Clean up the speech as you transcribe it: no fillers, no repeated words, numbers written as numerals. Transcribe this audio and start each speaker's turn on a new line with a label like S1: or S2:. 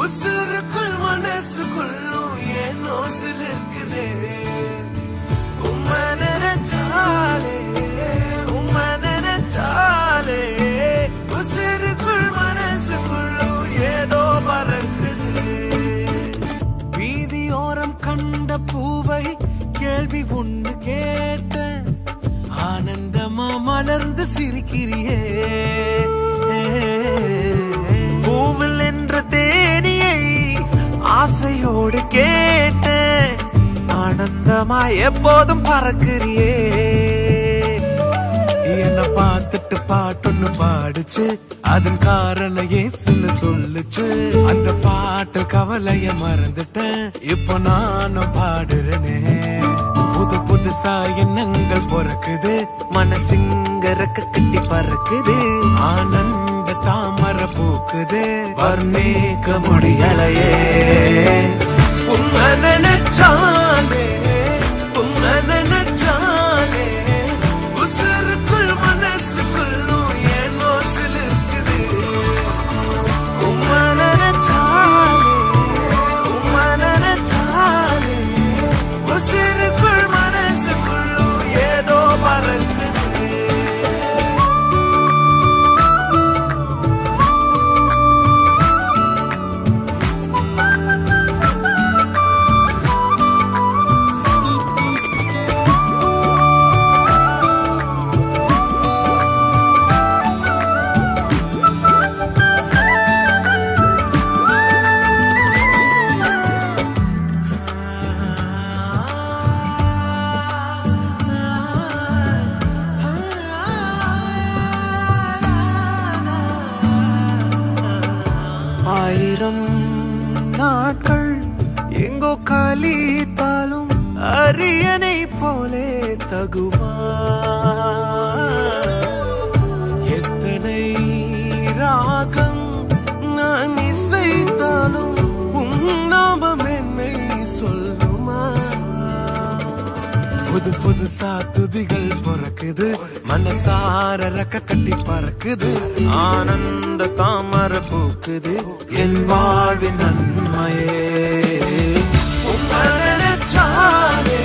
S1: உசுருக்குள் மனசுக்குள்ளும் ஏனோ சிலிருக்குதே உம்மை நினைச்சாலே உசுருக்குள் மனசுக்குள்ளும் ஏதோ பறக்குது வீதியோரம் கண்ட பூவை கேள்வி ஒண்ணு கேட்ட ஆனந்தமா மலர்ந்து சிரிக்கிறியே பூவில் என்ற தேனியை ஆசையோடு கேட்ட ஆனந்தமா எப்போதும் பறக்கிறியே என்ன பார்த்துட்டு பாட்டொன்னு பாடுச்சு அதன் காரணம் ஏசுன்னு சொல்லுச்சு அந்த பாட்டு கவலைய மறந்துட்டேன் இப்போ நானும் பாடுறேனே புது புதுசா எண்ணங்கள் பிறக்குது மனசிங்க ரெக்க கட்டி பறக்குது ஆனந்த தாமர பூக்குது வர்ணிக்க முடியலையே உம்மை நினைச்சாலே உசுருக்குள் மனசுக்குள்ளும் ஏனோ சிலிருக்குது உம்மை நினைச்சாலே உசுருக்குள் மனசுக்குள்ளும் ஏதோ பறக்குது ஆயிரம் நாட்கள் எங்கோ கழித்தாலும் அரியணை போலே தகுமா எத்தனை ராகம் நான் இசைத்தாலும் உன் நாமம் என்னை சொல்லுமா புது புதுசா துதிகள் பிறக்குது மனசார ரெக்க கட்டி பறக்குது ஆனந்த தாமர பூக்குது என் வாழ்வின் நன்மையே உம்மை நினைச்சாலே